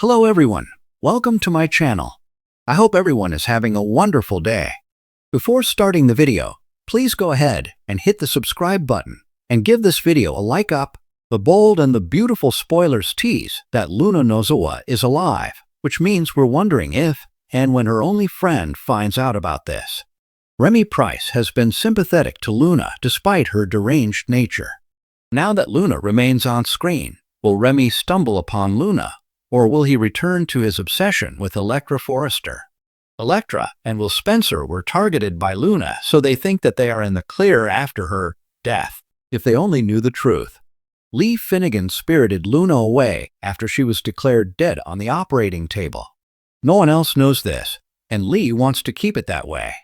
Hello everyone, welcome to my channel. I hope everyone is having a wonderful day. Before starting the video, please go ahead and hit the subscribe button and give this video a like up. The bold and the beautiful spoilers tease that Luna Nozawa is alive, which means we're wondering if and when her only friend finds out about this. Remy Price has been sympathetic to Luna despite her deranged nature. Now that Luna remains on screen, will Remy stumble upon Luna, or will he return to his obsession with Electra Forrester? Electra and Will Spencer were targeted by Luna, so they think that they are in the clear after her death. If they only knew the truth. Lee Finnegan spirited Luna away after she was declared dead on the operating table. No one else knows this, and Lee wants to keep it that way.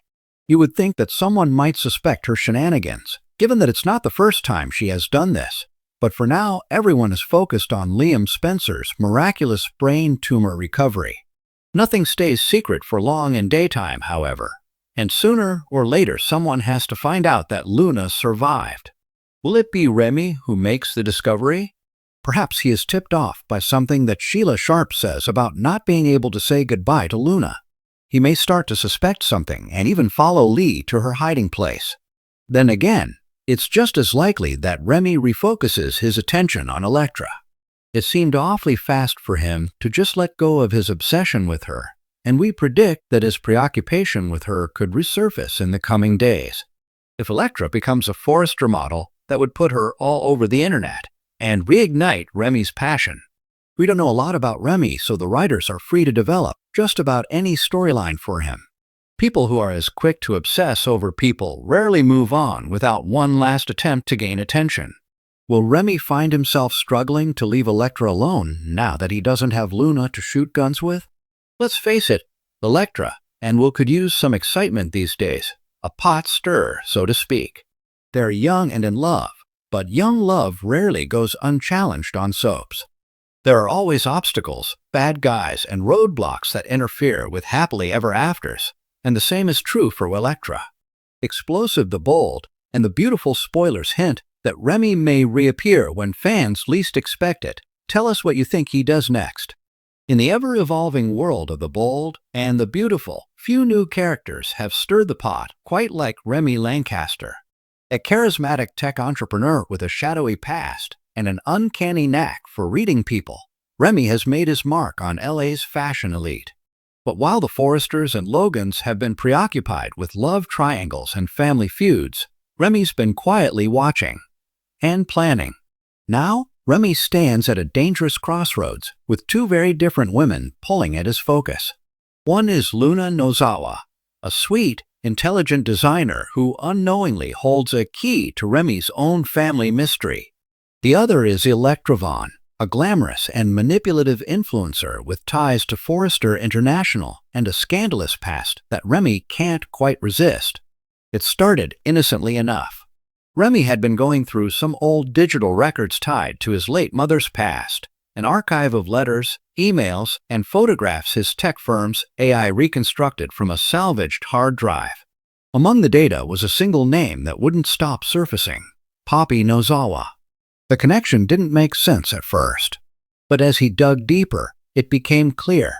You would think that someone might suspect her shenanigans, given that it's not the first time she has done this. But for now, everyone is focused on Liam Spencer's miraculous brain tumor recovery. Nothing stays secret for long in daytime, however, and sooner or later someone has to find out that Luna survived. Will it be Remy who makes the discovery? Perhaps he is tipped off by something that Sheila Sharp says about not being able to say goodbye to Luna. He may start to suspect something and even follow Lee to her hiding place. Then again, it's just as likely that Remy refocuses his attention on Electra. It seemed awfully fast for him to just let go of his obsession with her, and we predict that his preoccupation with her could resurface in the coming days. If Electra becomes a Forrester model, that would put her all over the internet and reignite Remy's passion. We don't know a lot about Remy, so the writers are free to develop just about any storyline for him. People who are as quick to obsess over people rarely move on without one last attempt to gain attention. Will Remy find himself struggling to leave Electra alone now that he doesn't have Luna to shoot guns with? Let's face it, Electra and Will could use some excitement these days, a pot stir, so to speak. They're young and in love, but young love rarely goes unchallenged on soaps. There are always obstacles, bad guys, and roadblocks that interfere with happily ever afters, and the same is true for Electra. Explosive the bold and the beautiful spoilers hint that Remy may reappear when fans least expect it. Tell us what you think he does next. In the ever-evolving world of the bold and the beautiful, few new characters have stirred the pot quite like Remy Lancaster. A charismatic tech entrepreneur with a shadowy past and an uncanny knack for reading people, Remy has made his mark on LA's fashion elite. But while the Forresters and Logans have been preoccupied with love triangles and family feuds, Remy's been quietly watching and planning. Now, Remy stands at a dangerous crossroads with two very different women pulling at his focus. One is Luna Nozawa, a sweet, intelligent designer who unknowingly holds a key to Remy's own family mystery. The other is Electra Vaughn, a glamorous and manipulative influencer with ties to Forrester International and a scandalous past that Remy can't quite resist. It started innocently enough. Remy had been going through some old digital records tied to his late mother's past, an archive of letters, emails, and photographs his tech firm's AI reconstructed from a salvaged hard drive. Among the data was a single name that wouldn't stop surfacing: Poppy Nozawa. The connection didn't make sense at first, but as he dug deeper, it became clear.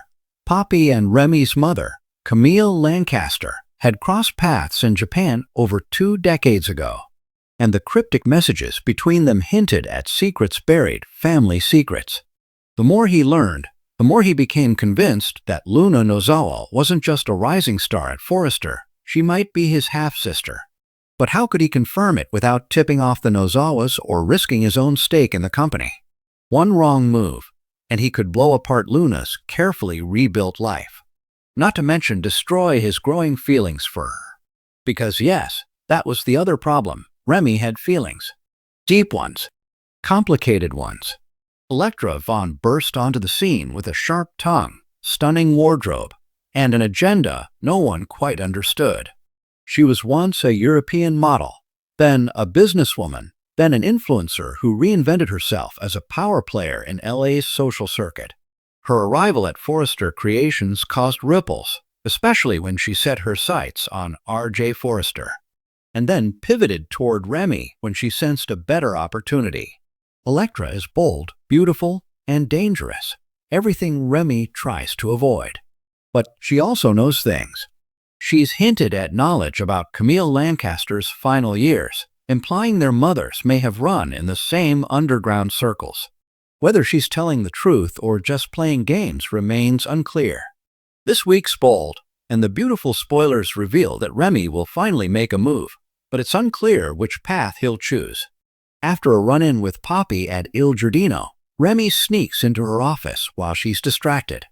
Poppy and Remy's mother, Camille Lancaster, had crossed paths in Japan over 2 decades ago, and the cryptic messages between them hinted at secrets buried, family secrets. The more he learned, the more he became convinced that Luna Nozawa wasn't just a rising star at Forrester, she might be his half-sister. But how could he confirm it without tipping off the Nozawas or risking his own stake in the company? One wrong move, and he could blow apart Luna's carefully rebuilt life. Not to mention destroy his growing feelings for her. Because yes, that was the other problem. Remy had feelings. Deep ones. Complicated ones. Electra Vaughn burst onto the scene with a sharp tongue, stunning wardrobe, and an agenda no one quite understood. She was once a European model, then a businesswoman, then an influencer who reinvented herself as a power player in LA's social circuit. Her arrival at Forrester Creations caused ripples, especially when she set her sights on R.J. Forrester, and then pivoted toward Remy when she sensed a better opportunity. Electra is bold, beautiful, and dangerous, everything Remy tries to avoid. But she also knows things. She's hinted at knowledge about Camille Lancaster's final years, implying their mothers may have run in the same underground circles. Whether she's telling the truth or just playing games remains unclear. This week's Bold and the beautiful spoilers reveal that Remy will finally make a move, but it's unclear which path he'll choose. After a run-in with Poppy at Il Giardino, Remy sneaks into her office while she's distracted.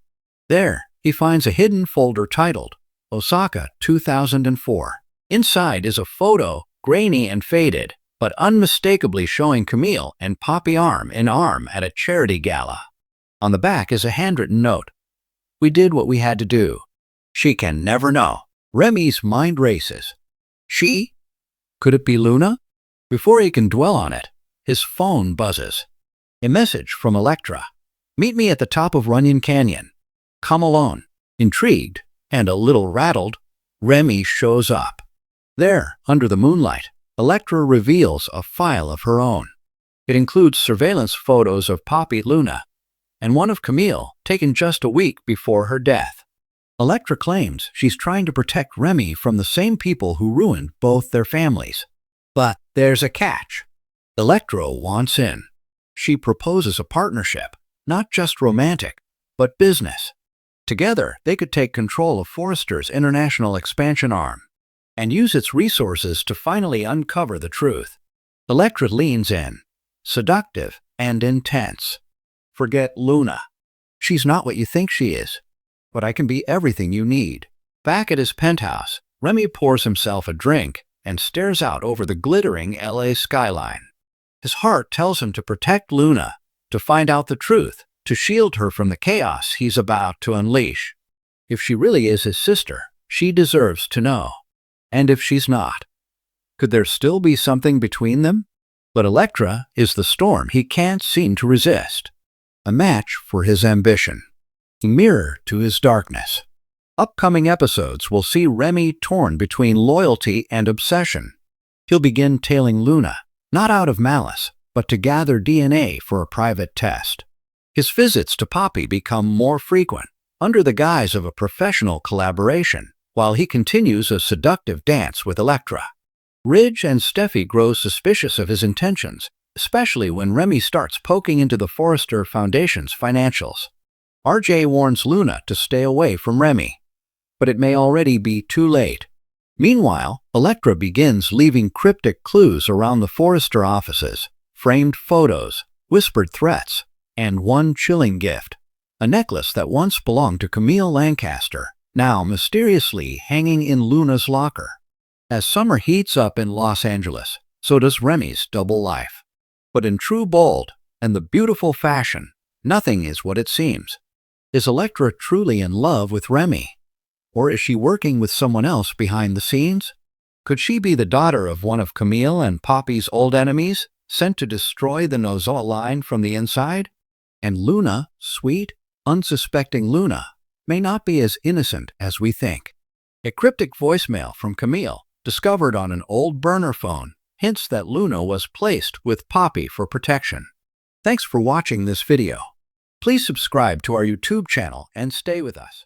There, he finds a hidden folder titled Osaka 2004. Inside is a photo, grainy and faded, but unmistakably showing Camille and Poppy arm in arm at a charity gala. On the back is a handwritten note. "We did what we had to do. She can never know." Remy's mind races. She? Could it be Luna? Before he can dwell on it, his phone buzzes. A message from Electra. "Meet me at the top of Runyon Canyon. Come alone." Intrigued and a little rattled, Remy shows up. There, under the moonlight, Electra reveals a file of her own. It includes surveillance photos of Poppy, Luna, and one of Camille taken just a week before her death. Electra claims she's trying to protect Remy from the same people who ruined both their families. But there's a catch. Electra wants in. She proposes a partnership, not just romantic, but business. Together, they could take control of Forrester's international expansion arm and use its resources to finally uncover the truth. Electra leans in, seductive and intense. "Forget Luna. She's not what you think she is, but I can be everything you need." Back at his penthouse, Remy pours himself a drink and stares out over the glittering LA skyline. His heart tells him to protect Luna, to find out the truth, to shield her from the chaos he's about to unleash. If she really is his sister, she deserves to know. And if she's not, could there still be something between them? But Electra is the storm he can't seem to resist, a match for his ambition, a mirror to his darkness. Upcoming episodes will see Remy torn between loyalty and obsession. He'll begin tailing Luna, not out of malice, but to gather DNA for a private test. His visits to Poppy become more frequent, under the guise of a professional collaboration, while he continues a seductive dance with Electra. Ridge and Steffi grow suspicious of his intentions, especially when Remy starts poking into the Forrester Foundation's financials. RJ warns Luna to stay away from Remy, but it may already be too late. Meanwhile, Electra begins leaving cryptic clues around the Forrester offices, framed photos, whispered threats, and one chilling gift, a necklace that once belonged to Camille Lancaster, now mysteriously hanging in Luna's locker. As summer heats up in Los Angeles, so does Remy's double life. But in true Bold and the beautiful fashion, nothing is what it seems. Is Electra truly in love with Remy? Or is she working with someone else behind the scenes? Could she be the daughter of one of Camille and Poppy's old enemies, sent to destroy the Nozoa line from the inside? And Luna, sweet, unsuspecting Luna, may not be as innocent as we think. A cryptic voicemail from Camille, discovered on an old burner phone, hints that Luna was placed with Poppy for protection. Thanks for watching this video. Please subscribe to our YouTube channel and stay with us.